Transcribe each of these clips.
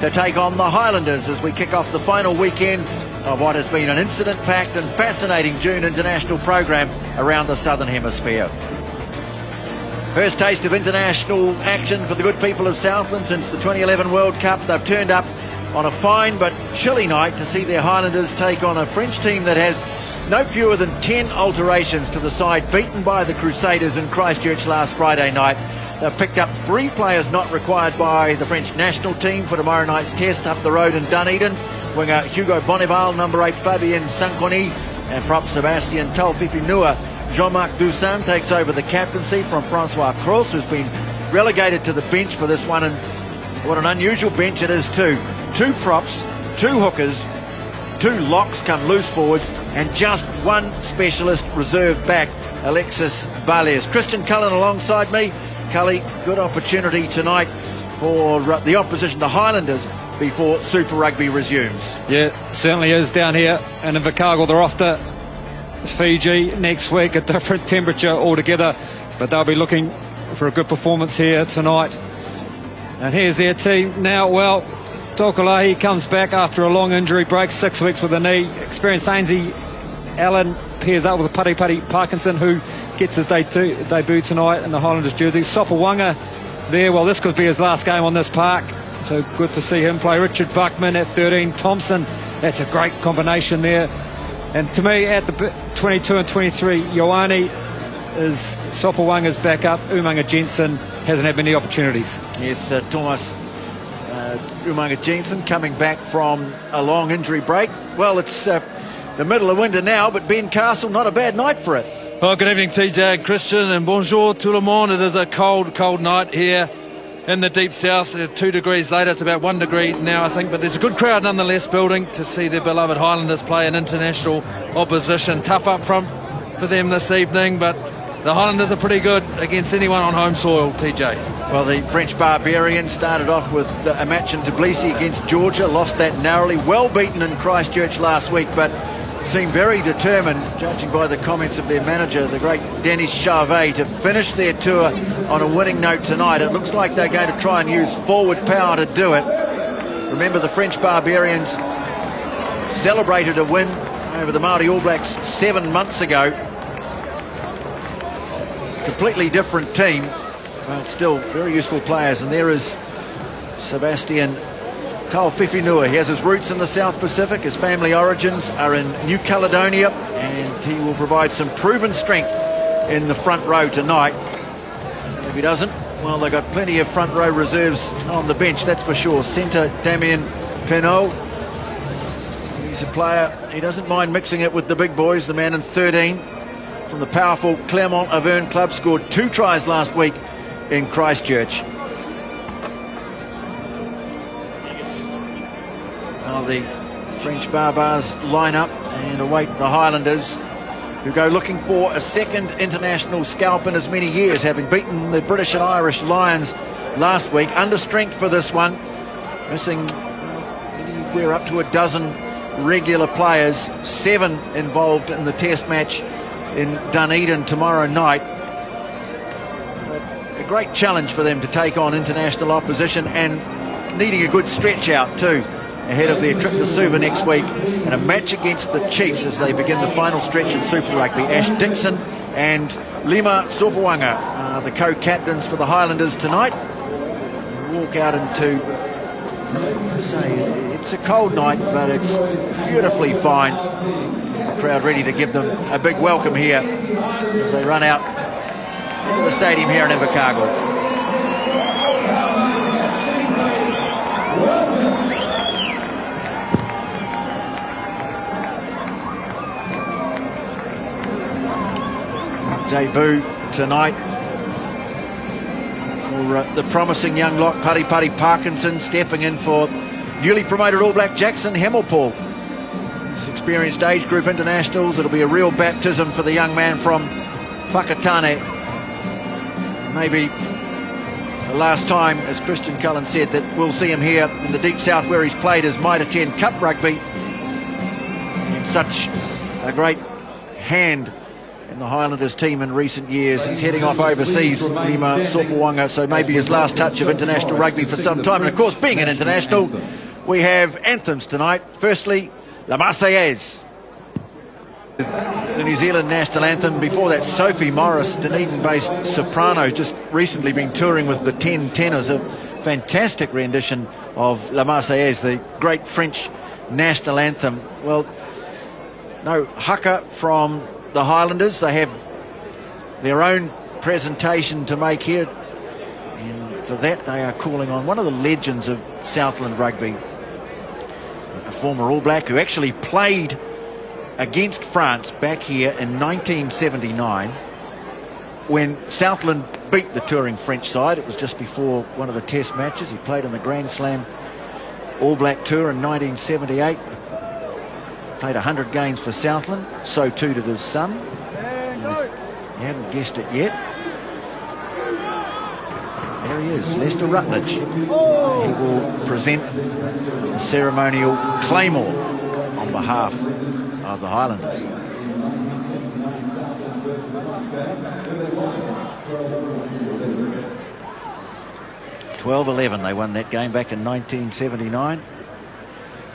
to take on the Highlanders as we kick off the final weekend of what has been an incident-packed and fascinating June international program around the Southern Hemisphere. First taste of international action for the good people of Southland since the 2011 World Cup. They've turned up on a fine but chilly night to see their Highlanders take on a French team that has no fewer than 10 alterations to the side, beaten by the Crusaders in Christchurch last Friday night. They've picked up 3 players not required by the French national team for tomorrow night's test up the road in Dunedin. Winger Hugo Bonneval, number 8 Fabien Sanconi, and prop Sebastian Talfifinua. Jean-Marc Doussain takes over the captaincy from Francois Cross, who's been relegated to the bench for this one, and what an unusual bench it is too. 2 props, 2 hookers, 2 locks come loose forwards, and just 1 specialist reserve back, Alexis Barles. Christian Cullen alongside me. Cully, good opportunity tonight for the opposition, the Highlanders, before Super Rugby resumes. Yeah, certainly is down here. And in Invercargill, they're off to Fiji next week, a different temperature altogether, but they'll be looking for a good performance here tonight. And here's their team now. Well, Tokolahi comes back after a long injury break, 6 weeks with a knee. Experienced Ainsley Allen pairs up with Pari Parkinson, who gets his debut tonight in the Highlanders jersey. Sopawanga there. Well, this could be his last game on this park, so good to see him play. Richard Buckman at 13. Thompson, that's a great combination there. And to me, at the 22 and 23, Ioane is Sopawanga's backup. Umanga Jensen hasn't had many opportunities. Yes, Thomas Umanga Jensen coming back from a long injury break. Well, it's the middle of winter now, but Ben Castle, not a bad night for it. Well, good evening, TJ, Christian, and bonjour tout le monde. It is a cold, cold night here in the deep south. 2 degrees later, it's about 1 degree now, I think, but there's a good crowd nonetheless building to see their beloved Highlanders play an international opposition. Tough up front for them this evening, but the Highlanders are pretty good against anyone on home soil, TJ. Well, the French Barbarians started off with a match in Tbilisi against Georgia, lost that narrowly, well beaten in Christchurch last week, but seem very determined, judging by the comments of their manager, the great Denis Charvet, to finish their tour on a winning note tonight. It looks like they're going to try and use forward power to do it. Remember, the French Barbarians celebrated a win over the Māori All Blacks 7 months ago. Completely different team, but still very useful players. And there is Sebastian Talfifinua. He has his roots in the South Pacific. His family origins are in New Caledonia, and he will provide some proven strength in the front row tonight. If he doesn't, well, they've got plenty of front row reserves on the bench, that's for sure. Centre Damien Penaud. He's a player, he doesn't mind mixing it with the big boys. The man in 13 from the powerful Clermont Auvergne club, scored 2 tries last week in Christchurch. Now the French Barbars line up and await the Highlanders, who go looking for a second international scalp in as many years, having beaten the British and Irish Lions last week. Under strength for this one, missing anywhere up to a dozen regular players, 7 involved in the test match in Dunedin tomorrow night. A great challenge for them to take on international opposition, and needing a good stretch out too ahead of their trip to Suva next week, and a match against the Chiefs as they begin the final stretch in Super Rugby. Ash Dixon and Lima Sopawanga are the co-captains for the Highlanders tonight. Walk out into, it's a cold night, but it's beautifully fine. The crowd ready to give them a big welcome here as they run out into the stadium here in Invercargill. Debut tonight for the promising young lock, Pari Parkinson, stepping in for newly promoted All Black Jackson Hamilpaul. He's experienced age group internationals. It'll be a real baptism for the young man from Whakatane. Maybe the last time, as Christian Cullen said, that we'll see him here in the Deep South, where he's played his Mitre 10 Cup rugby in such a great hand in the Highlanders team in recent years. He's heading off overseas, Lima Sofawanga, so maybe his last touch of international rugby for some time. And of course, being an international, we have anthems tonight. Firstly, La Marseillaise, the New Zealand national anthem. Before that, Sophie Morris, Dunedin-based soprano, just recently been touring with the 10 Tenors, a fantastic rendition of La Marseillaise, the great French national anthem. Well, no haka from the Highlanders. They have their own presentation to make here, and for that they are calling on one of the legends of Southland rugby, a former All Black who actually played against France back here in 1979 when Southland beat the touring French side. It was just before one of the test matches. He played in the Grand Slam All Black tour in 1978. Played 100 games for Southland, so too did his son. You haven't guessed it yet. There he is, Lester Rutledge. He will present the ceremonial claymore on behalf of the Highlanders. (12-11) they won that game back in 1979.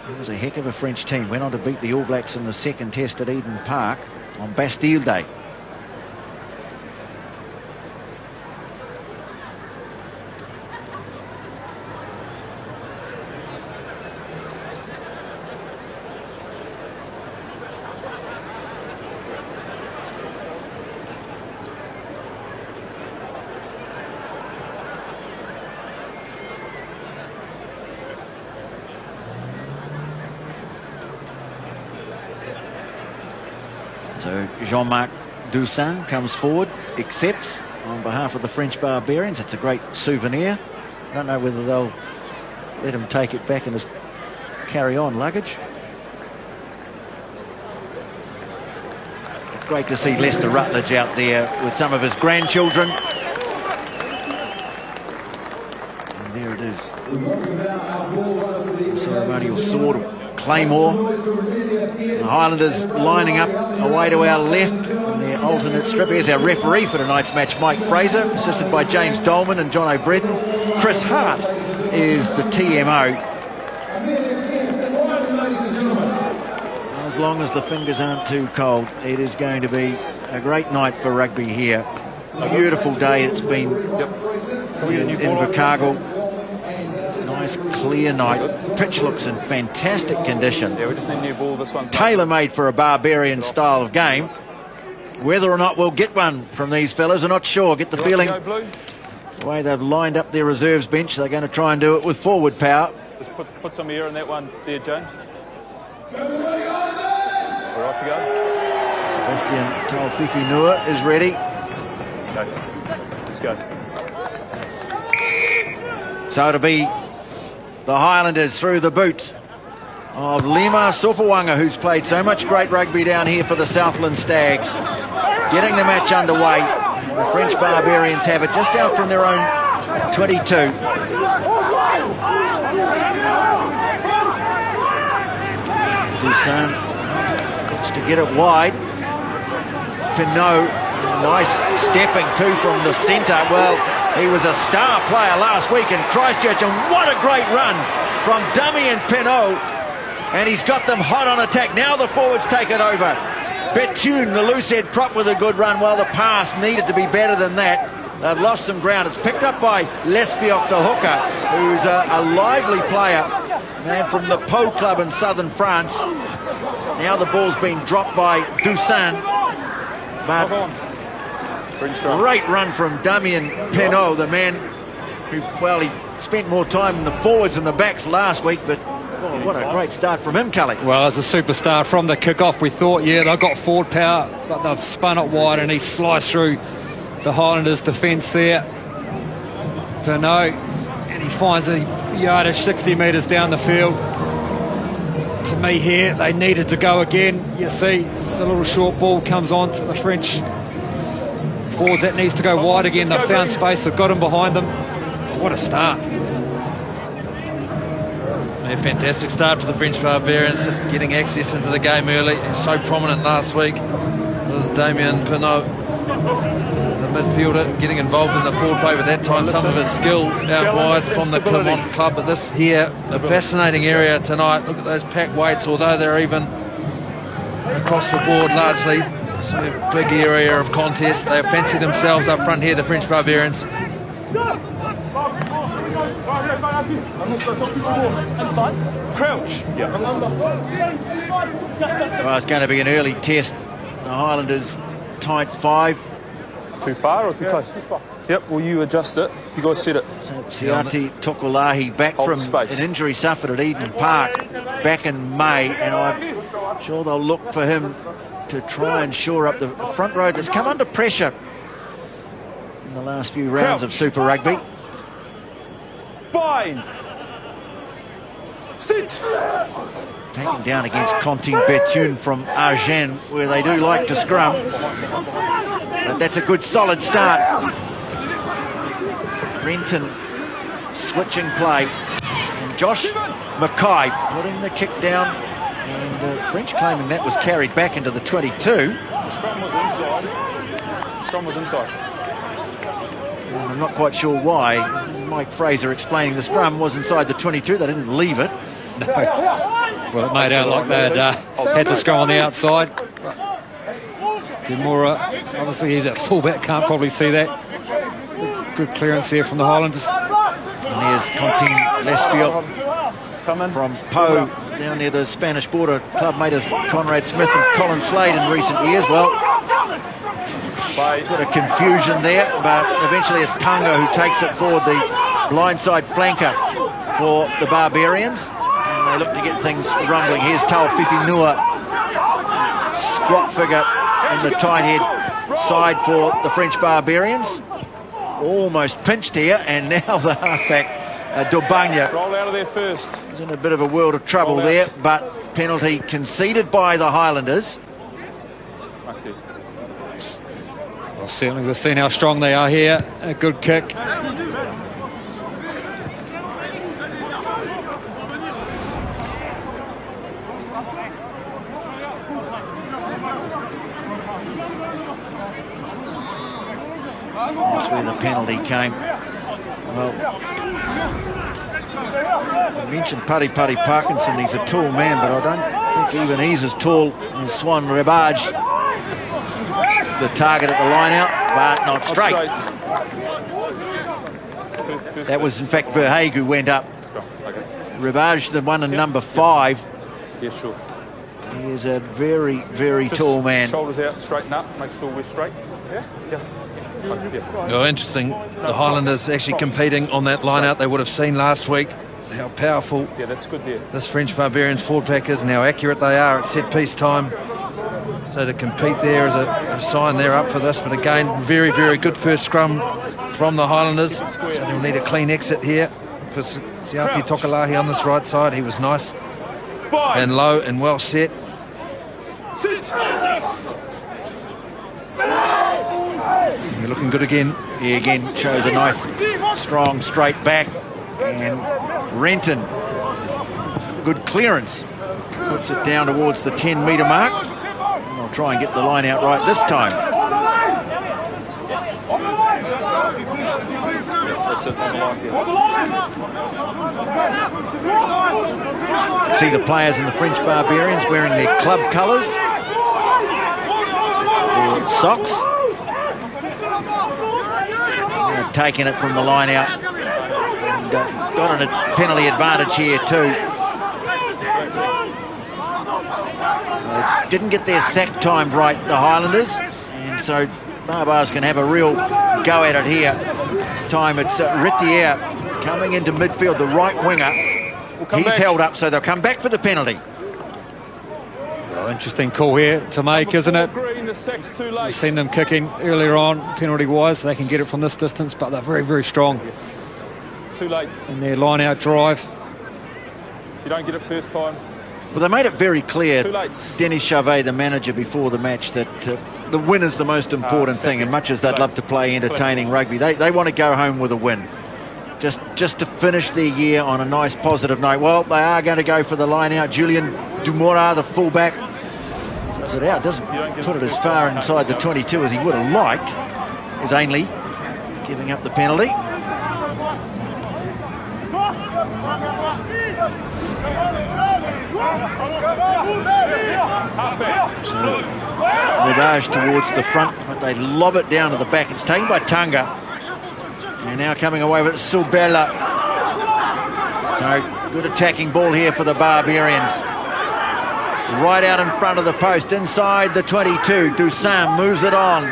It was a heck of a French team. Went on to beat the All Blacks in the second test at Eden Park on Bastille Day. So Jean-Marc Doussin comes forward, accepts on behalf of the French Barbarians. It's a great souvenir. I don't know whether they'll let him take it back in his carry-on luggage. Great to see Lester Rutledge out there with some of his grandchildren. And there it is. The ceremonial sword of claymore. The Highlanders lining up away to our left in their alternate strip. Here's our referee for tonight's match, Mike Fraser, assisted by James Dolman and John O'Bredden. Chris Hart is the TMO. As long as the fingers aren't too cold, it is going to be a great night for rugby here. A beautiful day it's been in Invercargill. Nice clear night. Pitch looks in fantastic condition. Yeah, we just need a new ball. This one's tailor-made for a Barbarian style of game. Whether or not we'll get one from these fellas, I'm not sure. Get the feeling the way they've lined up their reserves bench, they're going to try and do it with forward power. Just put some air in that one there, James. We're right to go. Sebastian Taufifi Nua is ready. Go. Let's go. So it'll be the Highlanders through the boot of Lima Sofawanga, who's played so much great rugby down here for the Southland Stags. Getting the match underway. The French Barbarians have it just out from their own 22. Doussin looks to get it wide. Pinot, nice stepping too from the centre. Well, he was a star player last week in Christchurch, and what a great run from Damien Pinot. And he's got them hot on attack. Now the forwards take it over. Bethune, the loose head prop, with a good run. Well, the pass needed to be better than that. They've lost some ground. It's picked up by Lespiok, the hooker, who's a lively player, man from the Pau club in southern France. Now the ball's been dropped by Doussin. But great run from Damien Pinot, the man who, well, he spent more time in the forwards than the backs last week, but oh, what a great start from him, Cully. Well, as a superstar from the kick-off, we thought, yeah, they've got forward power, but they've spun it wide and he sliced through the Highlanders' defence there. Pinot, and he finds a yardage 60 metres down the field. To me here, they needed to go again. You see, the little short ball comes on to the French forwards. That needs to go wide again. They've found space. They've got him behind them. What a start. A fantastic start for the French Barbarians, just getting access into the game early. So prominent last week. It was Damien Pinot, the midfielder, getting involved in the forward play, but that time some of his skill out wide from the Clermont club. But this here, a fascinating area tonight. Look at those packed weights, although they're even across the board largely. It's a big area of contest. They fancy themselves up front here, the French Barbarians. Crouch. Yeah. Well, it's going to be an early test. The Highlanders tight 5. Too far or too close? Too far. Yep, well, you adjust it. You guys set it. So Siati Tokolahi back Hold from space. an injury suffered at Eden Park back in May, and I'm sure they'll look for him to try and shore up the front row that's come under pressure in the last few rounds of Super Rugby. Bind. Sit. Taken down against Contin Bethune from Agen, where they do like to scrum. But that's a good solid start. Renton switching play. And Josh Mackay putting the kick down. And the French claiming that was carried back into the 22. The scrum was inside. Scrum was inside. And I'm not quite sure why. Mike Fraser explaining the scrum was inside the 22. They didn't leave it. No. Well, it made out like they had the scrum on the outside. Demora, obviously he's at fullback, can't probably see that. Good clearance there from the Highlanders. And there's Contin Lespiel from Pau, down near the Spanish border, club mate of Conrad Smith and Colin Slade in recent years. Well, bit of confusion there, but eventually it's Tanga who takes it forward, the blindside flanker for the Barbarians. And they look to get things rumbling. Here's Taufifi Nua, squat figure in the tight head side for the French Barbarians. Almost pinched here, and now the halfback Dobanya Roll out of there first. is in a bit of a world of trouble there, but penalty conceded by the Highlanders. Well, certainly we've seen how strong they are here. A good kick. That's where the penalty came. Well, I mentioned Paddy Parkinson, he's a tall man, but I don't think even he's as tall as Swan Rebage. The target at the line out, but not straight. That was in fact Verhaeg who went up. Rebage, the one in number 5. Yeah, sure. He is a very, very tall man. Shoulders out, straighten up, make sure we're straight. Yeah? Yeah. Oh, interesting. The Highlanders actually competing on that line out. They would have seen last week how powerful that's good there. This French Barbarians forward pack is and how accurate they are at set piece time. So to compete there is a sign they're up for this. But again, very, very good first scrum from the Highlanders. So they'll need a clean exit here for Siati Tokolahi on this right side. He was nice and low and well set. Sit. You're looking good again. He again shows a nice, strong, straight back. And Renton, good clearance. Puts it down towards the 10-metre mark. And I'll try and get the line out right this time. That's it, on the line. See the players in the French Barbarians wearing their club colours. Their socks. Taking it from the line out. And, got a penalty advantage here too. Didn't get their sack timed right, the Highlanders, and so Barbars can have a real go at it here. This time it's Ritier coming into midfield, the right winger. He's held up, so they'll come back for the penalty. Well, interesting call here to make, isn't it? We've seen them kicking earlier on, penalty-wise. They can get it from this distance, but they're very, very strong. It's too late. In their line-out drive. You don't get it first time. Well, they made it very clear, Too late. Denis Charvet, the manager, before the match, that the win is the most important thing, and much as they'd love to play entertaining rugby, they want to go home with a win. Just to finish their year on a nice positive note. Well, they are going to go for the line out. Julian Dumora, the fullback, Throws it out, doesn't put it as far inside the 22 as he would have liked. Is Ainley giving up the penalty. So, Rivage towards the front, but they lob it down to the back. It's taken by Tunga. And now coming away with Subela. So, good attacking ball here for the Barbarians. Right out in front of the post, inside the 22. Dussam moves it on.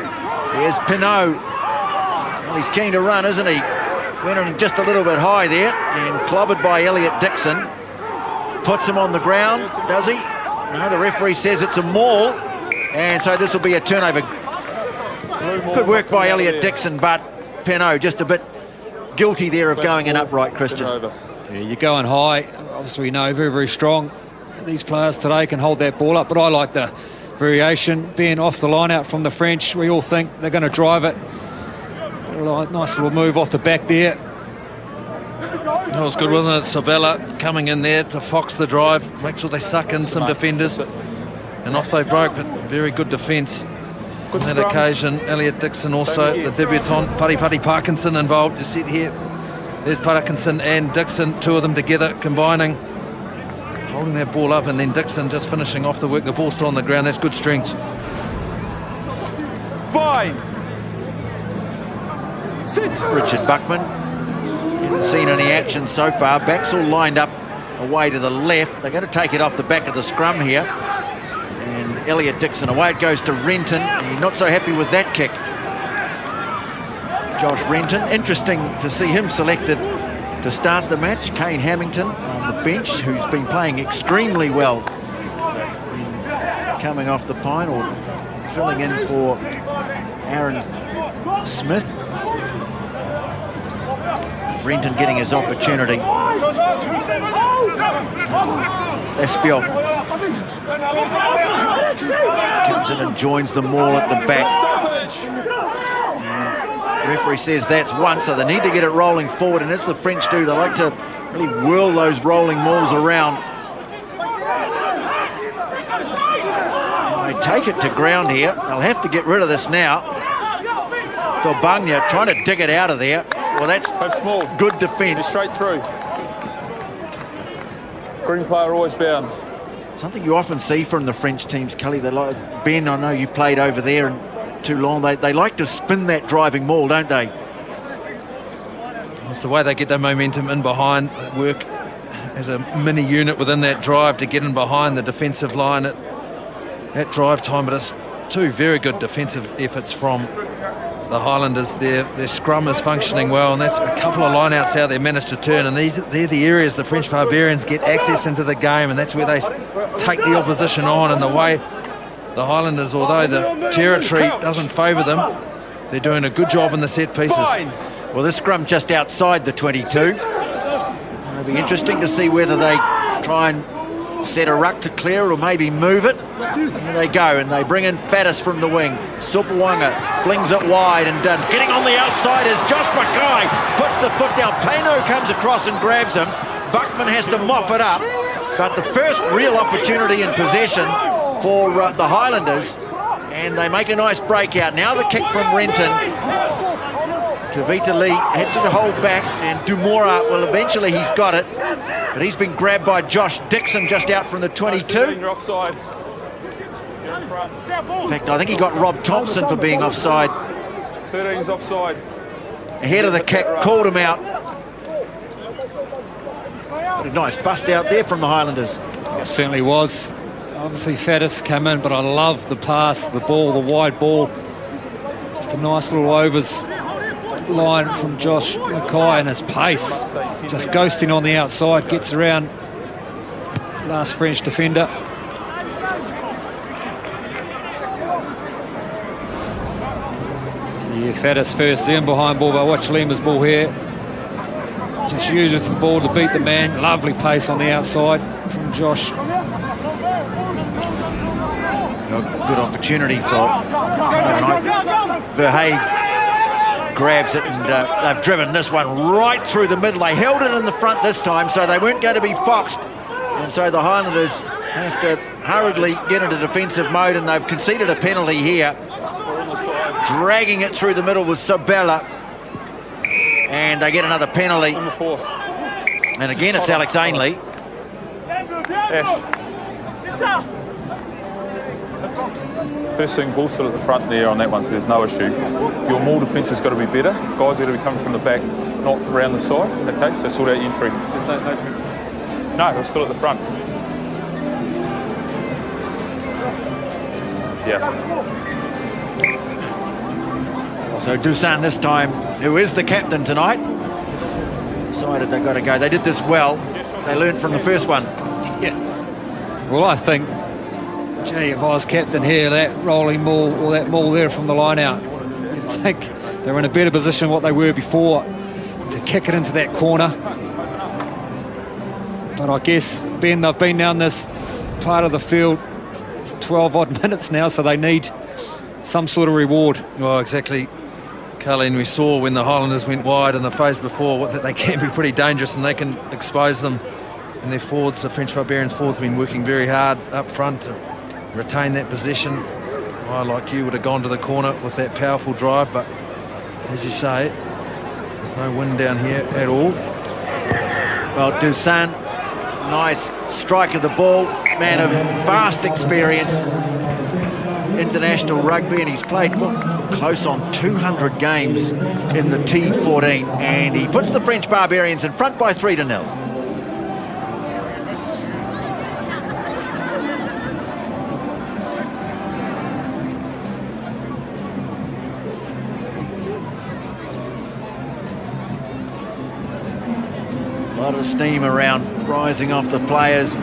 Here's Pinot. Well, he's keen to run, isn't he? Went on just a little bit high there and clobbered by Elliot Dixon. Puts him on the ground, does he? No, the referee says it's a maul. And so this will be a turnover. Good work by Elliot Dixon, but Pinot just a bit guilty there of going in upright, Christian. Yeah, you're going high. Obviously, we know very, very strong. These players today can hold that ball up, but I like the variation. Being off the line out from the French, we all think they're going to drive it. Nice little move off the back there. That was good, wasn't it? Sabella coming in there to fox the drive, make sure they suck in some defenders. And off they broke, but very good defence. On that occasion, Elliot Dixon also, the debutant, Pari Parkinson involved. You see it here. There's Parkinson and Dixon, two of them together, combining. Holding that ball up, and then Dixon just finishing off the work. The ball's still on the ground. That's good strength. Fine. Richard Buckman. Hasn't seen any action so far. Backs all lined up away to the left. They're going to take it off the back of the scrum here. And Elliot Dixon, away it goes to Renton. He's not so happy with that kick. Josh Renton. Interesting to see him selected to start the match. Kane Hamilton on the bench, who's been playing extremely well in coming off the pine or filling in for Aaron Smith. Renton getting his opportunity. Espiel comes in and joins the maul at the back. The referee says that's one, so they need to get it rolling forward, and as the French do, they like to really whirl those rolling mauls around. And they take it to ground here. They'll have to get rid of this now. Dobanya trying to dig it out of there. Well, that's good defence. Straight through. Green player always bound. Something you often see from the French teams, Kelly. They like, Ben, I know you played over there and too long. They like to spin that driving maul, don't they? It's the way they get their momentum in behind, work as a mini unit within that drive to get in behind the defensive line at drive time. But it's two very good defensive efforts from the Highlanders. Their scrum is functioning well, and that's a couple of lineouts out there managed to turn, and they're the areas the French Barbarians get access into the game, and that's where they take the opposition on. And the way the Highlanders, although the territory doesn't favour them, they're doing a good job in the set pieces. Well, this scrum just outside the 22. It'll be interesting to see whether they try and set a ruck to clear or maybe move it. Here they go, and they bring in Faddis from the wing. Supawanga flings it wide and done. Getting on the outside is Josh Mackay. Puts the foot down. Pano comes across and grabs him. Buckman has to mop it up. But the first real opportunity in possession for the Highlanders, and they make a nice breakout. Now the kick from Renton. Tavita Lee had to hold back, and Dumora, well, eventually he's got it. But he's been grabbed by Josh Dixon just out from the 22. You're offside. In fact, I think he got Rob Thompson for being offside. 13's offside. Ahead of the kick, called him out. What a nice bust out there from the Highlanders. It certainly was. Obviously Faddis came in, but I love the pass, the ball, the wide ball. Just a nice little overs line from Josh Mackay, and his pace. Just ghosting on the outside, gets around last French defender. So yeah, Faddis first, then behind ball, but watch Lima's ball here. Just uses the ball to beat the man. Lovely pace on the outside from Josh. Good opportunity for Verhaeghe. Grabs it, and they've driven this one right through the middle. They held it in the front this time, so they weren't going to be foxed. And so the Highlanders have to hurriedly get into defensive mode, and they've conceded a penalty here. Dragging it through the middle with Sabella. And they get another penalty. And again, it's Alex Ainley. First thing, ball still at the front there on that one, so there's no issue. Your maul defence has got to be better. Guys are going to be coming from the back, not around the side. Okay, so sort out your entry. No, we're still at the front. Yeah. So Dusan this time, who is the captain tonight, decided they've got to go. They did this well. They learned from the first one. Yeah. Well, I think, gee, if I was captain here, that rolling maul or that maul there from the line out, you'd think they're in a better position than what they were before to kick it into that corner. But I guess, Ben, they've been down this part of the field for 12 odd minutes now, so they need some sort of reward. Well, exactly, Colleen. We saw when the Highlanders went wide in the phase before that they can be pretty dangerous and they can expose them. And their forwards, the French Barbarians forwards, have been working very hard up front to retain that possession. I, like you, would have gone to the corner with that powerful drive, but as you say, there's no wind down here at all. Well, Dusan, nice strike of the ball, man of vast experience, international rugby, and he's played close on 200 games in the T14, and he puts the French Barbarians in front by 3-0. A lot of steam around, rising off the players.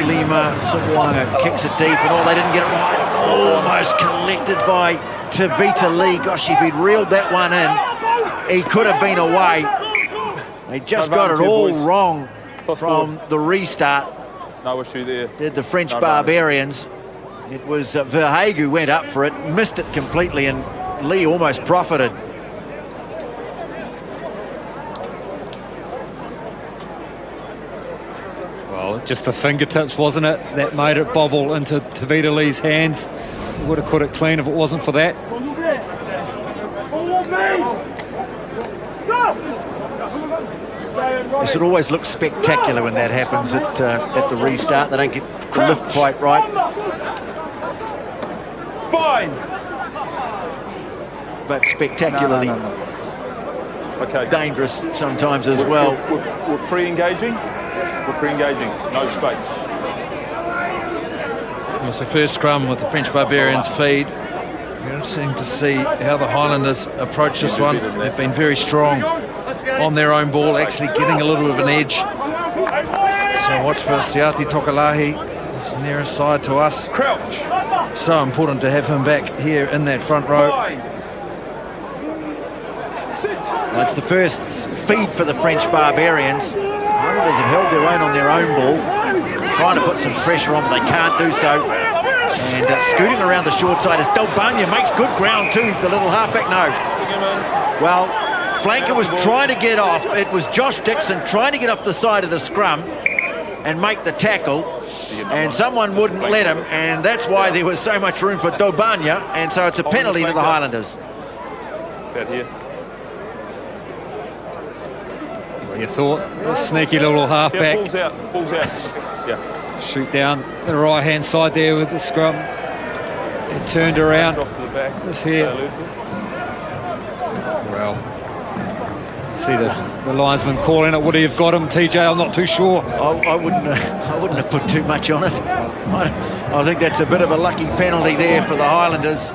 Lima Sawanga kicks it deep, and they didn't get it right. Almost collected by Tavita Lee. Gosh, if he'd reeled that one in, he could have been away. They just got it all wrong from the restart. No issue there. Did the French Barbarians. It was Verhaeghe who went up for it, missed it completely, and Lee almost profited. Just the fingertips, wasn't it, that made it bobble into Tavita Lee's hands. He would have caught it clean if it wasn't for that. This would always look spectacular when that happens at the restart. They don't get the lift quite right. Fine. But spectacularly Okay. dangerous sometimes as well. We're pre-engaging. We're pre-engaging, no space. It's the first scrum with the French Barbarians feed. Very interesting to see how the Highlanders approach this one. They've been very strong on their own ball, actually getting a little bit of an edge. So watch for Siati Tokalahi, his nearest side to us. Crouch. So important to have him back here in that front row. Sit. That's the first feed for the French Barbarians. Highlanders have held their own on their own ball, trying to put some pressure on, but they can't do so. And scooting around the short side as Delbanya makes good ground too, the little halfback. No. Well, flanker was trying to get off. It was Josh Dixon trying to get off the side of the scrum and make the tackle, and someone wouldn't let him, and that's why there was so much room for Delbanya, and so it's a penalty to the Highlanders. About here. You thought a sneaky little halfback. Yeah, pulls out. Yeah. Shoot down the right-hand side there with the scrum. It turned around. Drop to the back. This here. Well, see the linesman calling it. Would he have got him, TJ? I'm not too sure. I wouldn't have put too much on it. I think that's a bit of a lucky penalty there for the Highlanders.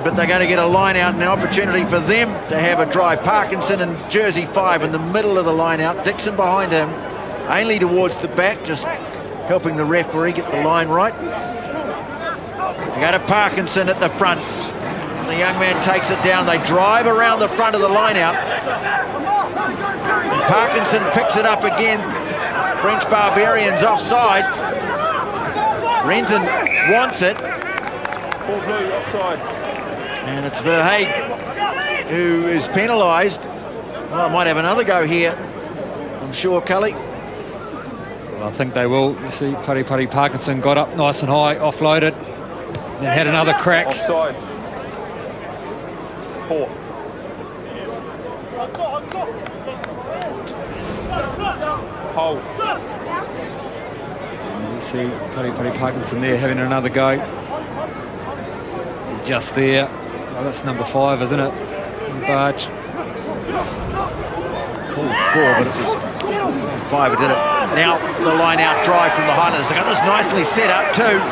But they're going to get a line out and an opportunity for them to have a try. Parkinson and jersey 5 in the middle of the line out. Dixon behind him. Ainley towards the back, just helping the referee get the line right. They go to Parkinson at the front. And the young man takes it down. They drive around the front of the line out. And Parkinson picks it up again. French Barbarians offside. Renton wants it. Full blue, offside. And it's Verhaeghe who is penalised. Well, I might have another go here, I'm sure, Cully. Well, I think they will. You see, Pari Parkinson got up nice and high, offloaded, then had another crack. Offside. 4. Hold. You see Pari Parkinson there having another go. Just there. Well, that's number 5, isn't it? Barge. Called 4, but it was 5 who did it. Now the line out drive from the Highlanders. They got this nicely set up too.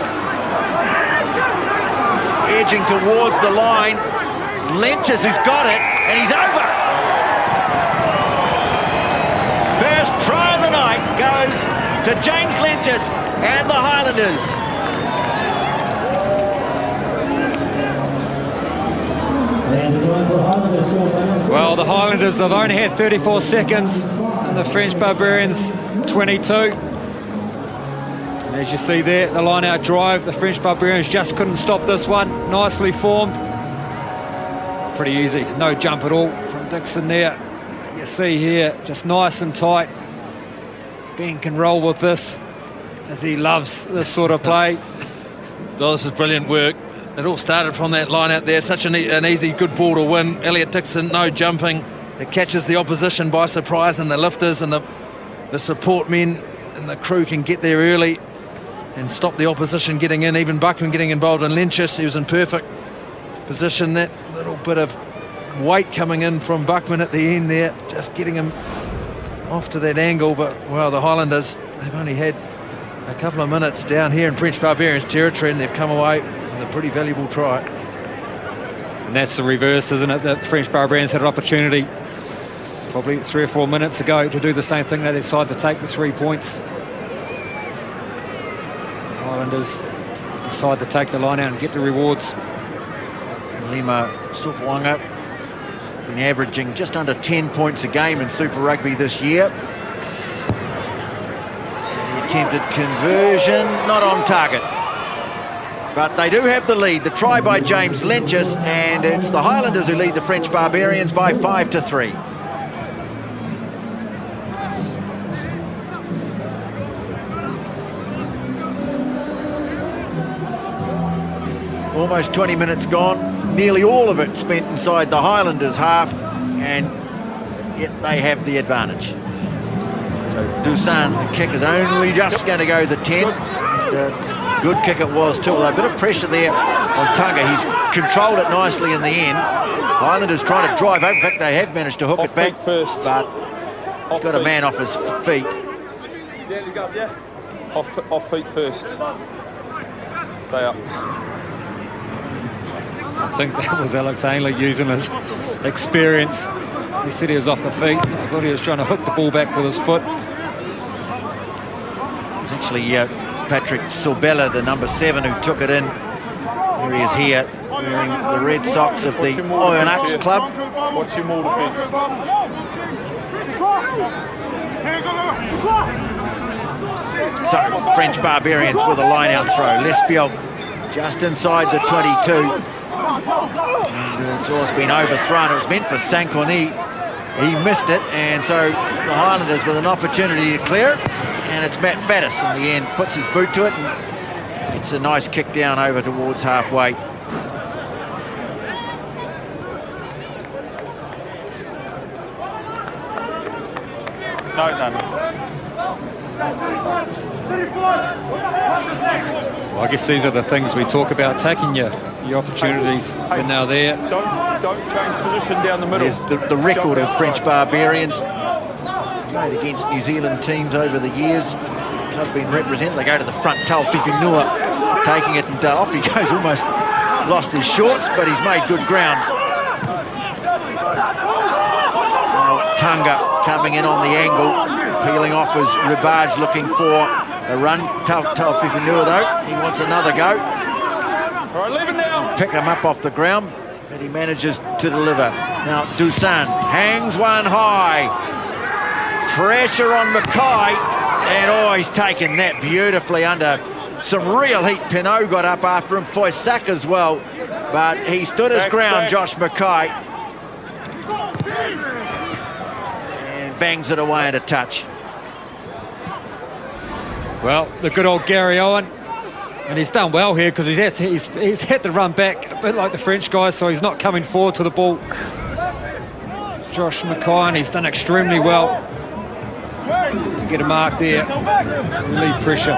Edging towards the line. Lynches who's got it, and he's over. First try of the night goes to James Lynches and the Highlanders. Well, the Highlanders have only had 34 seconds and the French Barbarians 22. And as you see there, the line-out drive, the French Barbarians just couldn't stop this one. Nicely formed. Pretty easy, no jump at all from Dixon there. You see here, just nice and tight. Ben can roll with this as he loves this sort of play. Oh, this is brilliant work. It all started from that line out there. Such an easy, good ball to win. Elliot Dixon, no jumping. It catches the opposition by surprise, and the lifters and the support men and the crew can get there early and stop the opposition getting in. Even Buckman getting involved in Lynches. He was in perfect position. That little bit of weight coming in from Buckman at the end there, just getting him off to that angle. But, well, the Highlanders, they've only had a couple of minutes down here in French Barbarians territory, and they've come away with a pretty valuable try. And that's the reverse, isn't it? The French Barbarians had an opportunity probably 3 or 4 minutes ago to do the same thing. They decided to take the 3 points. The Highlanders decide to take the line out and get the rewards. Lima Supawanga been averaging just under 10 points a game in Super Rugby this year. The attempted conversion, not on target. But they do have the lead. The try by James Lynches, and it's the Highlanders who lead the French Barbarians by 5-3. Almost 20 minutes gone, nearly all of it spent inside the Highlanders half, and yet they have the advantage. So Dusan, the kick, is only just going to go the 10. Good kick it was too, although a bit of pressure there on Tunga. He's controlled it nicely in the end. Highlanders trying to drive over. In fact, they have managed to hook it back first, but he's got a man off his feet. Off feet first. Stay up. I think that was Alex Ainley using his experience. He said he was off the feet. I thought he was trying to hook the ball back with his foot. It was actually Patrick Silbella, the number 7, who took it in. Here he is here, wearing the red socks of the Oyonnax club. What's your more defence? So, French Barbarians with a line-out throw. Lespiel just inside the 22. And it's always been overthrown. It was meant for Sankoni. He missed it, and so the Highlanders with an opportunity to clear it. And it's Matt Faddis in the end, puts his boot to it, and it's a nice kick down over towards halfway. No. Well, I guess these are the things we talk about, taking your opportunities. You're now there. Don't change position down the middle. There's the record of French Barbarians. Played against New Zealand teams over the years. Club been represented. They go to the front. Tal Fifinua taking it, and off he goes. Almost lost his shorts, but he's made good ground. Tunga coming in on the angle, peeling off his ribage, looking for a run. Tal Fifinua though, he wants another go. All right, leave it now. Pick him up off the ground, but he manages to deliver. Now Dusan hangs one high. Pressure on Mackay, and he's taken that beautifully under some real heat. Pinot got up after him, Foysack as well, but he stood his ground, Josh Mackay, and bangs it away at a touch. Well, the good old Gary Owen, and he's done well here because he's had to run back a bit like the French guys, so he's not coming forward to the ball. Josh Mackay, and he's done extremely well to get a mark there, relieve pressure.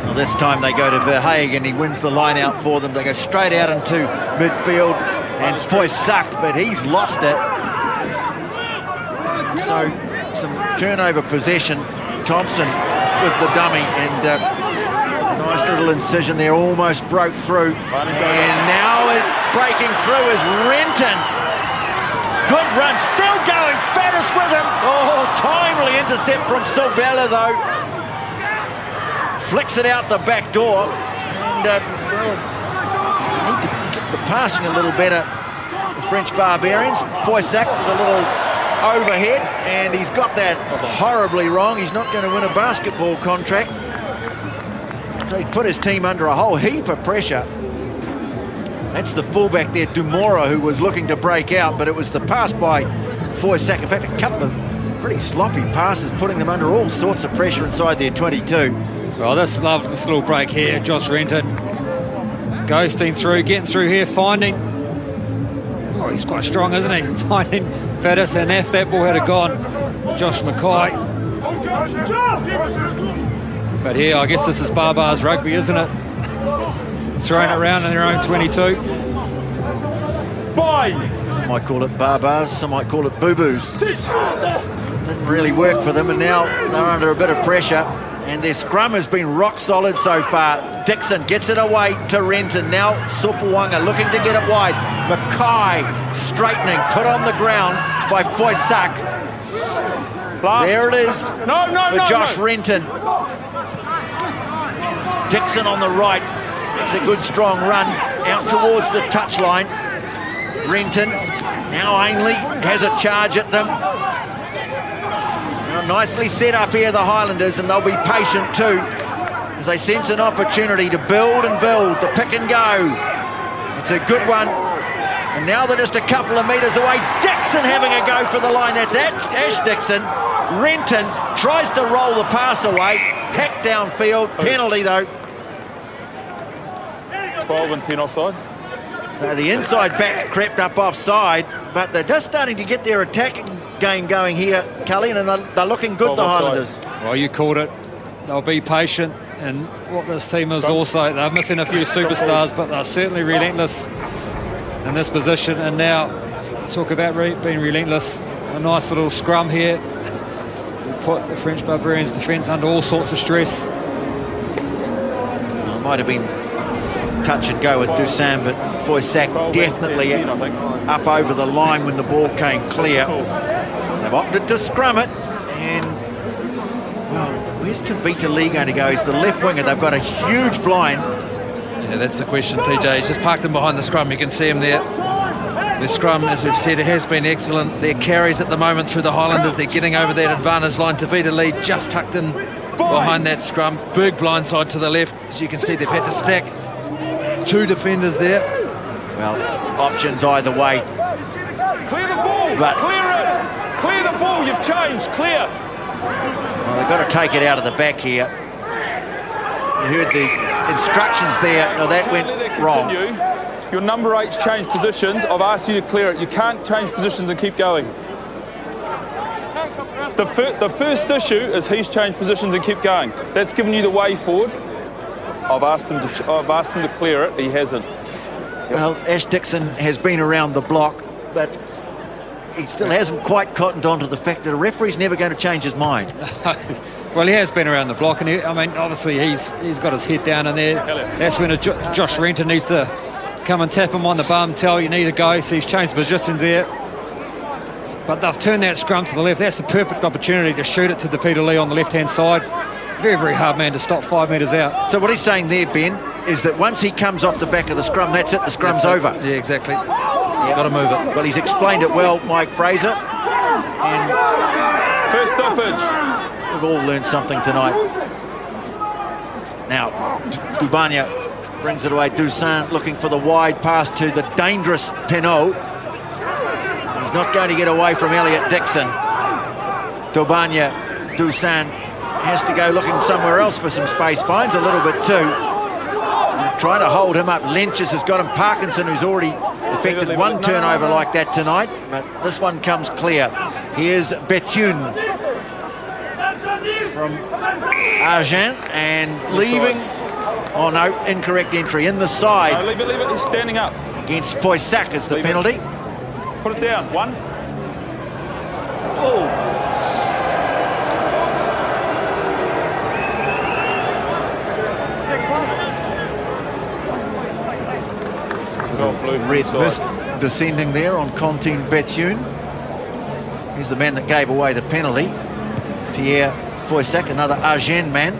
Well, this time they go to Verhagen, he wins the line out for them. They go straight out into midfield, and Foy sucked, but he's lost it. So some turnover possession. Thompson with the dummy, and a nice little incision there, almost broke through. And now breaking through is Renton. Good run, still going, Faddis with him. Oh, timely intercept from Silvella though. Flicks it out the back door, and well, need to get the passing a little better. The French Barbarians. Foysac with a little overhead, and he's got that horribly wrong. He's not going to win a basketball contract. So he put his team under a whole heap of pressure. That's the fullback there, Dumora, who was looking to break out, but it was the pass by Foysac. In fact, a couple of pretty sloppy passes, putting them under all sorts of pressure inside their 22. Well, this little break here, Josh Renton ghosting through, getting through here, finding. Oh, he's quite strong, isn't he? Finding Faddis, and if that ball had gone, Josh Mackay. But here, I guess this is Barbars rugby, isn't it? Throwing it around in their own 22. Bye. Some might call it Barbars, some might call it boo-boos. Sit. Didn't really work for them, and now they're under a bit of pressure. And their scrum has been rock solid so far. Dixon gets it away to Renton. Now Supawanga looking to get it wide. Mackay straightening, put on the ground by Foysac. There it is for Josh Renton. Dixon on the right. It's a good strong run out towards the touchline. Renton, now Ainley has a charge at them. Now nicely set up here, the Highlanders, and they'll be patient too as they sense an opportunity to build and build, the pick and go. It's a good one. And now they're just a couple of metres away. Dixon having a go for the line. That's Ash Dixon. Renton tries to roll the pass away. Hack downfield. Penalty though. 12 and 10 offside. So the inside backs crept up offside, but they're just starting to get their attacking game going here, Cully, and they're looking good, the Highlanders. Well, you called it. They'll be patient, and what this team is also, they're missing a few superstars, but they're certainly relentless in this position. And now, talk about being relentless, a nice little scrum here. Will put the French Barbarians defence under all sorts of stress. Well, it might have been touch and go with Dusan, but Foysac definitely up over the line when the ball came clear. They've opted to scrum it, and well, where's Tavita Lee going to go? He's the left winger. They've got a huge blind. Yeah, that's the question, TJ. He's just parked him behind the scrum. You can see him there. The scrum, as we've said, it has been excellent. Their carries at the moment through the Highlanders, they're getting over that advantage line. Tavita Lee just tucked in behind that scrum. Big blindside to the left. As you can see, they've had to stack two defenders there. Well, options either way. Clear the ball. But clear it. Clear the ball. You've changed. Clear. well, they've got to take it out of the back here. You heard the instructions there. No, that went wrong. Your number 8's changed positions. I've asked you to clear it. You can't change positions and keep going. The first issue is he's changed positions and keep going. That's given you the way forward. I've asked him to clear it. He hasn't. Well, Ash Dixon has been around the block, but he still hasn't quite cottoned on to the fact that a referee's never going to change his mind. Well, he has been around the block, and I mean, obviously he's got his head down in there. That's when Josh Renton needs to come and tap him on the bum, tell you need to go. So he's changed position there. But they've turned that scrum to the left. That's a perfect opportunity to shoot it to Tavita Lee on the left-hand side. Very, very hard man to stop 5 metres out. So what he's saying there, Ben, is that once he comes off the back of the scrum, that's it, the scrum's over. Yeah, exactly. Got to move it. Well, he's explained it well, Mike Fraser. And First stoppage. we've all learned something tonight. Now, Dubanya brings it away. Dusan looking for the wide pass to the dangerous Pinot. He's not going to get away from Elliot Dixon. Tobania Dusan has to go looking somewhere else for some space. Finds a little bit too. Trying to hold him up. Lynches has got him. Parkinson, who's already effected one turnover like that tonight, but this one comes clear. Here's Bethune from Argent, and leaving. Oh no, incorrect entry in the side. No, leave it. He's standing up. Against Foysac is the Leave penalty. It. Put it down. One. Oh. Red mist descending there on Contin Bethune. He's the man that gave away the penalty. Pierre Foysac, another Argent man.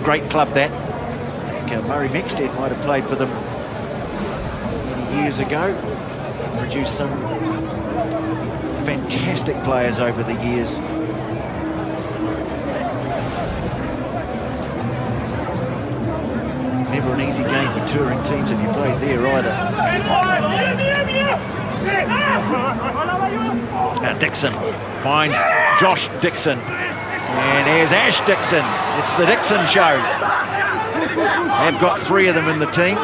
Great club that. I think Murray Mexted might have played for them many years ago. Produced some fantastic players over the years. Never an easy game for touring teams if you played there either. Now Dixon finds Josh Dixon. And here's Ash Dixon. It's the Dixon show. They've got three of them in the team.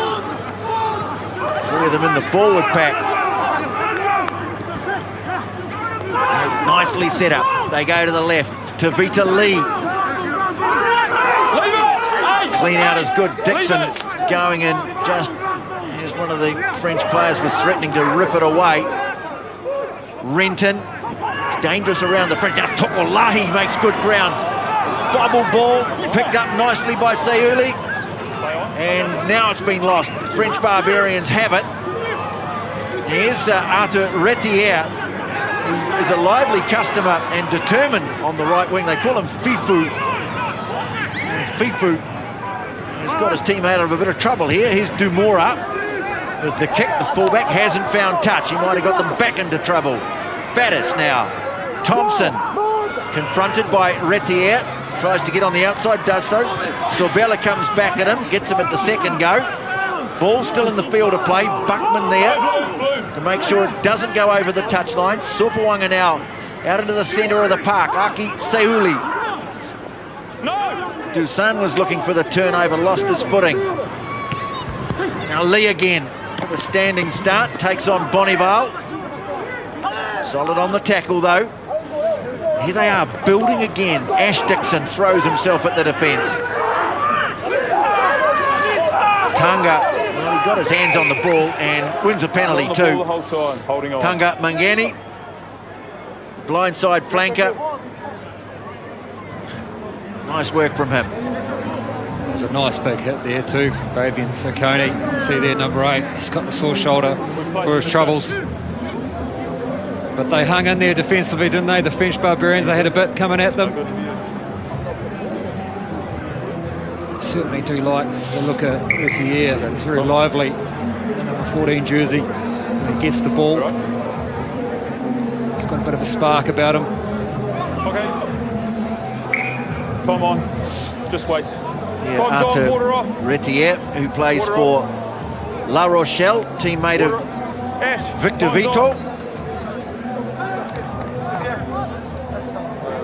Three of them in the forward pack. Nicely set up. They go to the left. Tavita Lee. Clean out is good. Dixon going in just as one of the French players was threatening to rip it away. Renton. Dangerous around the French. Now Tokolahi makes good ground. Bobble ball picked up nicely by Seuli. And now it's been lost. French Barbarians have it. Here's Arthur Retier, who is a lively customer and determined on the right wing. They call him Fifu. And Fifu has got his team out of a bit of trouble here. Here's Dumora with the kick. The fullback hasn't found touch. He might have got them back into trouble. Faddis now. Thompson confronted by Retier, tries to get on the outside, does so. Sorbella comes back at him, gets him at the second go. Ball still in the field of play. Buckman there to make sure it doesn't go over the touchline. Supawanga now out into the centre of the park. Aki Seuli. Dusan was looking for the turnover, lost his footing. Now Lee again, a standing start, takes on Bonival. Solid on the tackle though. Here they are, building again. Ash Dixon throws himself at the defence. Tunga, well, he got his hands on the ball and wins a penalty too. The whole time, holding on. Tunga Mangani, blindside flanker. Nice work from him. It was a nice big hit there too from Fabian Sacconi. See there, number 8. He's got the sore shoulder for his troubles. But they hung in there defensively, didn't they? The French Barbarians, they had a bit coming at them. Certainly do like the look of Retier. That's very lively. The number 14 jersey. When he gets the ball, he's got a bit of a spark about him. Okay. Time on. Just wait. Yeah, Time's on, water off. Retier, who plays Water for off. La Rochelle, teammate Water of off. Ash, Victor time's Vito. on.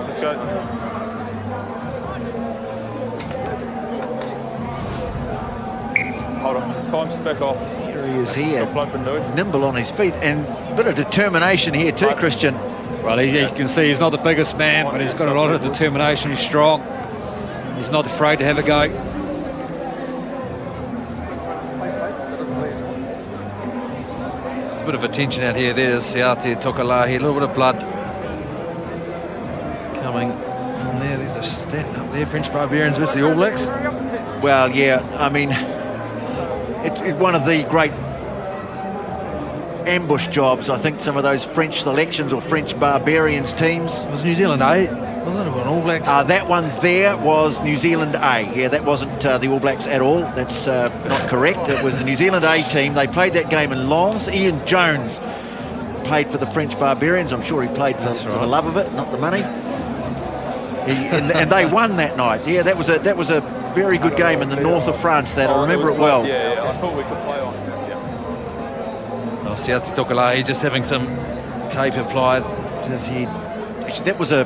Let's go. Hold on, time's back off. Here he is here, Stop open, dude. nimble on his feet, and a bit of determination here too, Christian. Well, you can see he's not the biggest man, but he's got a lot of determination. He's strong. He's not afraid to have a go. Just a bit of attention out here. There's Siate Tokalahi, a little bit of blood coming from there. There's a stat up there. French Barbarians versus the All Blacks. Well, yeah, I mean, it's one of the great ambush jobs. I think some of those French selections or French Barbarians teams. It was New Zealand A, wasn't it? An All Blacks. That one there was New Zealand A. Yeah, that wasn't the All Blacks at all. That's not correct. It was the New Zealand A team. They played that game in Lens. Ian Jones played for the French Barbarians. I'm sure he played for the love of it, not the money. And they won that night. Yeah, that was a very good game in the north of France. That I remember it well. Yeah, I thought we could play on. Oh, Siati Tokalahi just having some tape applied to his head. Actually, that was a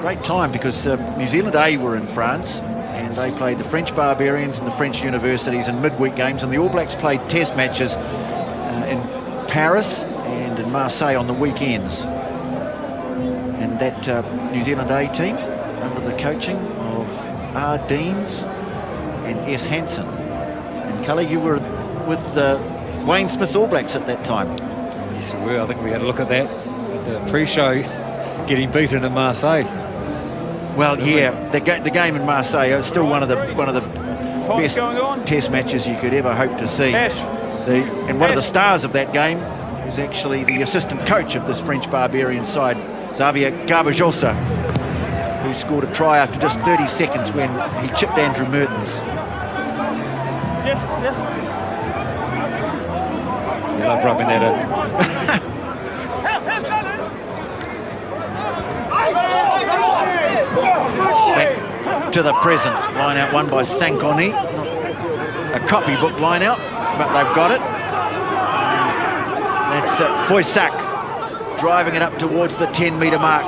great time because New Zealand A were in France and they played the French Barbarians and the French Universities in midweek games, and the All Blacks played test matches in Paris and in Marseille on the weekends. And that New Zealand A team, under the coaching of R. Deans and S. Hansen. And Cully, you were with Wayne Smith's All Blacks at that time. Yes, we were. I think we had a look at that at the pre-show, getting beaten in Marseille. Well, yeah, the game in Marseille is still one of the best test matches you could ever hope to see. And one of the stars of that game is actually the assistant coach of this French Barbarian side, Xavier Garbajosa, who scored a try after just 30 seconds when he chipped Andrew Mertens. Yes. I love rubbing that in. Back to the present. Line out won by Sankoni. A copybook line out, but they've got it. That's Foysak driving it up towards the 10-metre mark.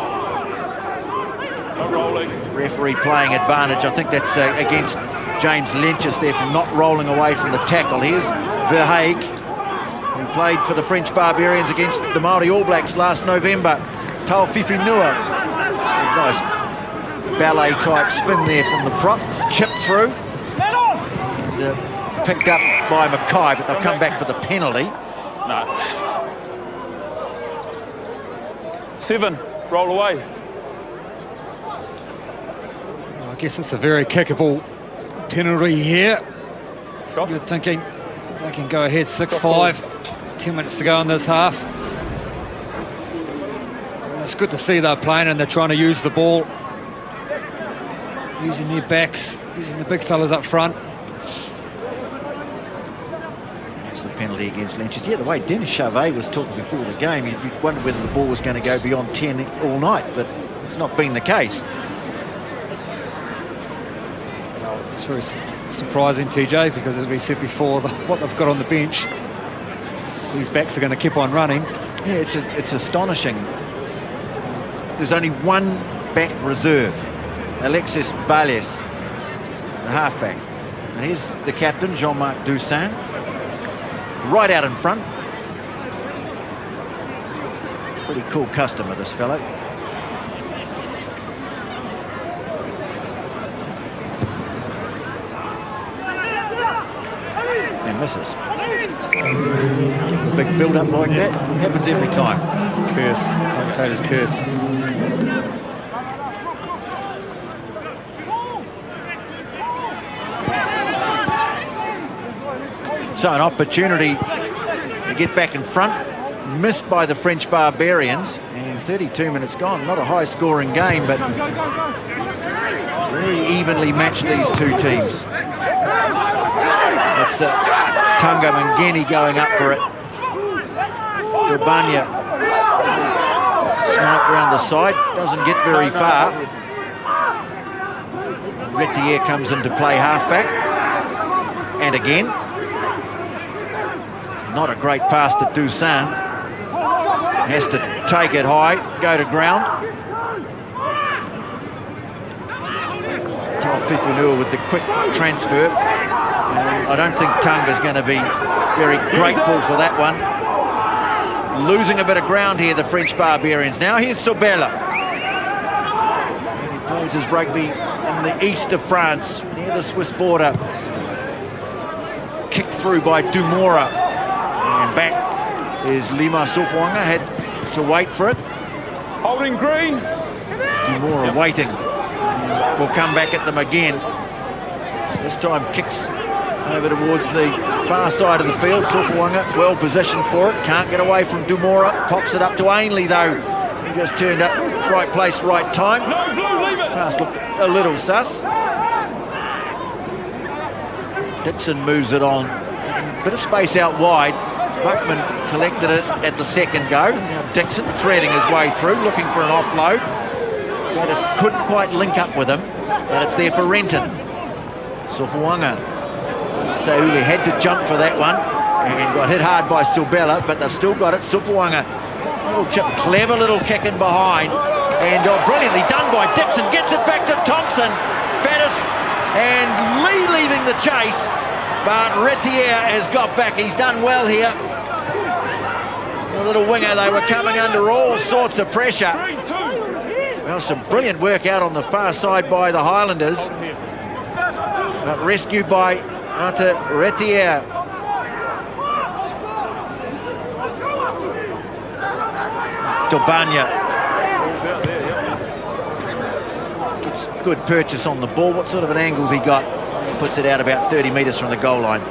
Referee playing advantage. I think that's against James Lynch's there for not rolling away from the tackle. Here's Verhaeghe, who played for the French Barbarians against the Māori All Blacks last November. Taufifi Nua. Nice ballet-type spin there from the prop. Chipped through. And, picked up by Mackay, but they'll come back for the penalty. No. 7, roll away. I guess it's a very kickable penalty here. Shot. You're thinking they can go ahead 6-5. 10 minutes to go in this half. And it's good to see they're playing and they're trying to use the ball, using their backs, using the big fellas up front. That's the penalty against Lynch's. Yeah, the way Dennis Charvet was talking before the game, you'd wonder whether the ball was going to go beyond 10 all night, but it's not been the case. It's very surprising, TJ, because as we said before, what they've got on the bench, these backs are going to keep on running. Yeah, it's astonishing. There's only one back reserve, Alexis Balles, the halfback. And here's the captain, Jean-Marc Doussin, right out in front. Pretty cool customer, this fellow. And misses. Big build-up like that happens every time. Curse, commentator's curse. So an opportunity to get back in front, missed by the French Barbarians, and 32 minutes gone. Not a high-scoring game, but very evenly matched, these two teams. It's Tunga Mangeni going up for it. Gabanya snipe around the side, doesn't get very far. Retier comes into play halfback, and again. Not a great pass to Doussin. Has to take it high, go to ground. Taufifi with the quick transfer. I don't think Tunga's going to be very grateful for that one. Losing a bit of ground here, the French Barbarians. Now here's Sobela. He plays his rugby in the east of France, near the Swiss border. Kicked through by Dumora. And back is Lima Sopoanga, had to wait for it. Holding green. Dumora waiting. And will come back at them again. This time kicks over towards the far side of the field. Sopoanga well positioned for it. Can't get away from Dumora. Pops it up to Ainley though. He just turned up. Right place, right time. No, Blue, leave it. Pass looked a little sus. Dixon moves it on. Bit of space out wide. Buckman collected it at the second go. Now Dixon threading his way through, looking for an offload. Gaddis couldn't quite link up with him, but it's there for Renton. Sofuanga. Sauli had to jump for that one. and got hit hard by Silbella, but they've still got it. Supawanga, little chip, clever little kick in behind, and brilliantly done by Dixon. Gets it back to Thompson. Faddis and Lee leaving the chase, but Retier has got back. He's done well here. The little winger, they were coming under all sorts of pressure. Well, some brilliant work out on the far side by the Highlanders, but rescued by Ante Retier. Tobanya gets good purchase on the ball. What sort of an angle's he got? Puts it out about 30 metres from the goal line.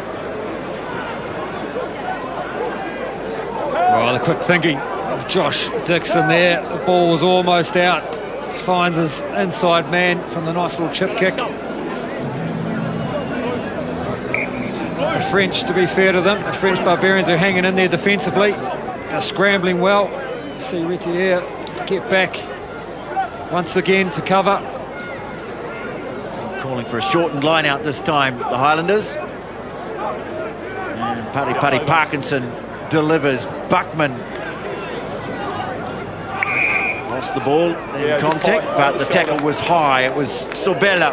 Well, the quick thinking of Josh Dixon there. The ball was almost out. Finds his inside man from the nice little chip kick. The French, to be fair to them, the French Barbarians are hanging in there defensively. They're scrambling well. See Retier get back once again to cover. Calling for a shortened line out this time, the Highlanders. And Pari Parkinson delivers. Buckman lost the ball in contact, but the tackle was high. It was Sobella.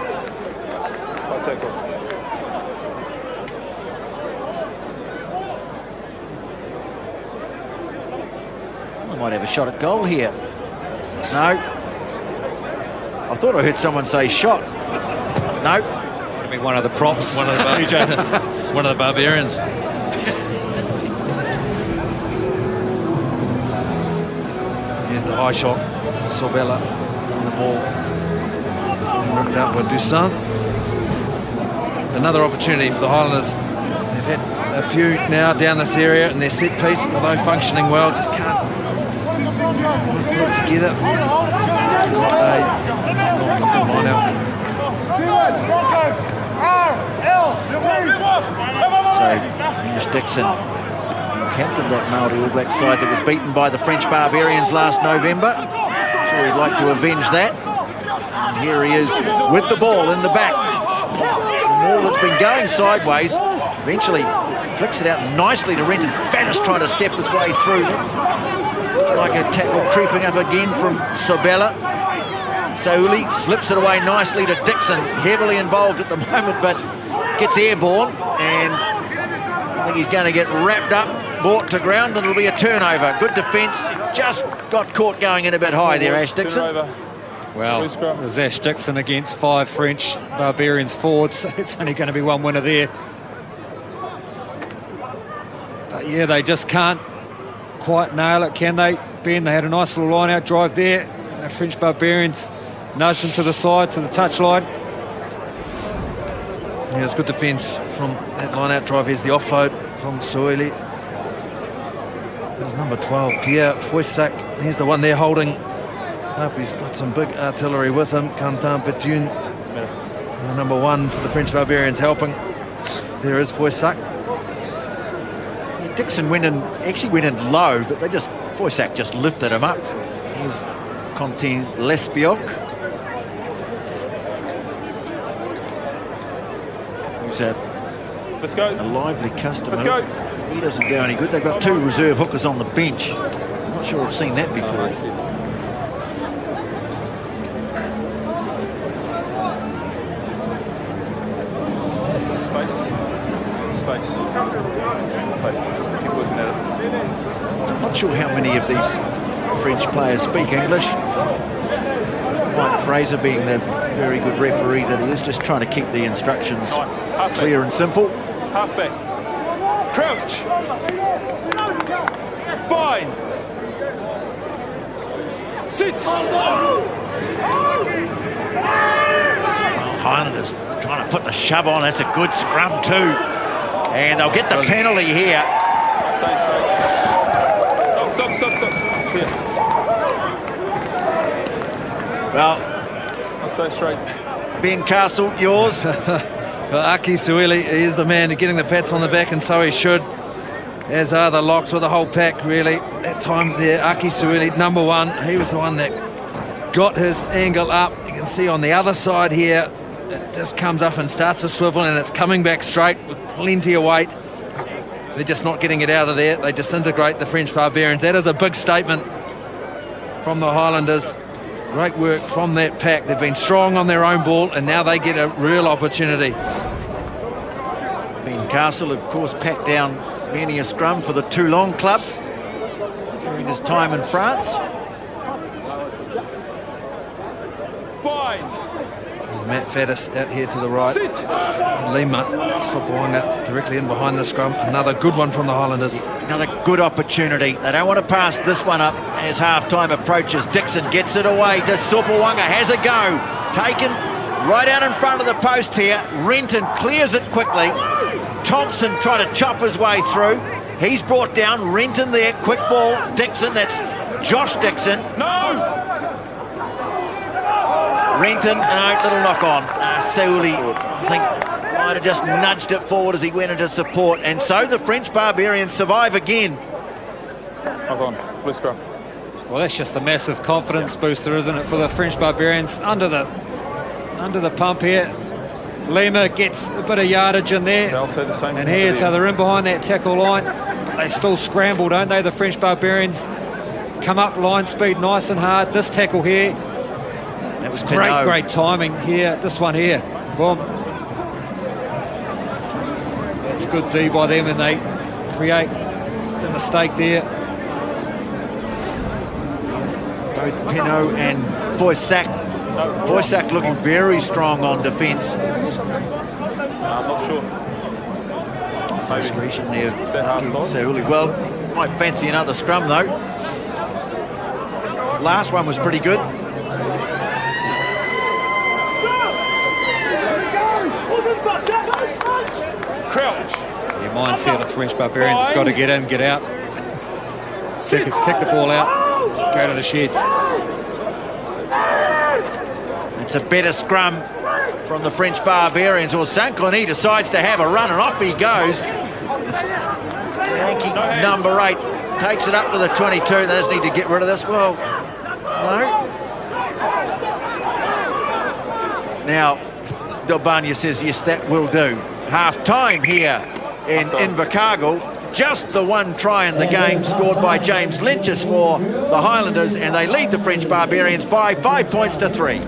I might have a shot at goal here. No. I thought I heard someone say shot. No. Could be one of the props. One of the one of the Barbarians. Here's the high shot. Sobella on the ball. Ripped out by Dusan. Another opportunity for the Highlanders. They've had a few now down this area, and their set piece, although functioning well, just can't put it together. Line out. So, here's Dixon, captain that Māori All Black side that was beaten by the French Barbarians last November. I'm sure he'd like to avenge that. And here he is with the ball in the back. The ball that's been going sideways, eventually flicks it out nicely to Renton. Faddis trying to step his way through. Like a tackle creeping up again from Sobella. Sauli slips it away nicely to Dixon, heavily involved at the moment, but gets airborne, and I think he's going to get wrapped up, brought to ground, and it'll be a turnover. Good defence, just got caught going in a bit high there, Ash Dixon. Well, there's Ash Dixon against 5 French Barbarians forwards, so it's only going to be one winner there. But yeah, they just can't quite nail it, can they, Ben? They had a nice little line-out drive there. The French Barbarians nudged them to the side, to the touchline. Yeah, it's good defence from that line-out drive. Here's the offload from Soili. There's number 12, Pierre Foissac. He's the one they're holding up. He's got some big artillery with him. Kantan Petune, the number 1 for the French Barbarians, helping. There is Foissac. Yeah, Dixon actually went in low, but Foissac just lifted him up. Here's Contin Lesbioc. He's a lively customer. Let's go. He doesn't do any good. They've got 2 reserve hookers on the bench. I'm not sure I've seen that before. Space. Keep working at it. I'm not sure how many of these French players speak English. Mike Fraser, being the very good referee that he is, just trying to keep the instructions clear and simple. Halfback. Crouch. Fine. Sit. Highlanders trying to put the shove on. That's a good scrum too. And they'll get the penalty here. Stop. Here. Well, I'll say straight. Ben Castle, yours. Well, Aki Suili is the man getting the pats on the back, and so he should, as are the locks with the whole pack, really. That time there, Aki Suili, number 1, he was the one that got his angle up. You can see on the other side here, it just comes up and starts to swivel, and it's coming back straight with plenty of weight. They're just not getting it out of there. They disintegrate the French Barbarians. That is a big statement from the Highlanders. Great work from that pack. They've been strong on their own ball, and now they get a real opportunity. Ben Castle, of course, packed down many a scrum for the Toulon club during his time in France. There's Matt Faddis out here to the right. Lima Sopawanga directly in behind the scrum. Another good one from the Highlanders. Another good opportunity. They don't want to pass this one up as half-time approaches. Dixon gets it away to Sopawanga, has a go. Taken right out in front of the post here. Renton clears it quickly. Thompson trying to chop his way through. He's brought down. Renton there, quick ball. Dixon, that's Josh Dixon. No! Renton, no, little knock on. Seuli, I think, might have just nudged it forward as he went into support. And so the French Barbarians survive again. Knock on. Let's go. Well, that's just a massive confidence booster, isn't it, for the French Barbarians? Under the pump here. Lima gets a bit of yardage in there. They'll say the same and thing here, to so them. they're in behind that tackle line. They still scramble, don't they? The French Barbarians come up line speed nice and hard. This tackle here, That was great timing here. This one here, boom. That's good D by them, and they create the mistake there. Both Pinot and Foysac. Foysac looking very strong on defence. I'm not sure. Maybe. Discretion there. Is that half time? Seuli. Well, might fancy another scrum though. Last one was pretty good. Crouch. Your mindset of the French Barbarians has got to get in, get out. Kick the ball out, go to the sheds. It's a better scrum from the French Barbarians. Well, Saint-Clony decides to have a run, and off he goes. Yankee number 8 takes it up to the 22. They just need to get rid of this. Well, no. Now, Delbania says, yes, that will do. Half-time here in Invercargill. Just the one try in the game scored by James Lynches for the Highlanders, and they lead the French Barbarians by 5 points to 3.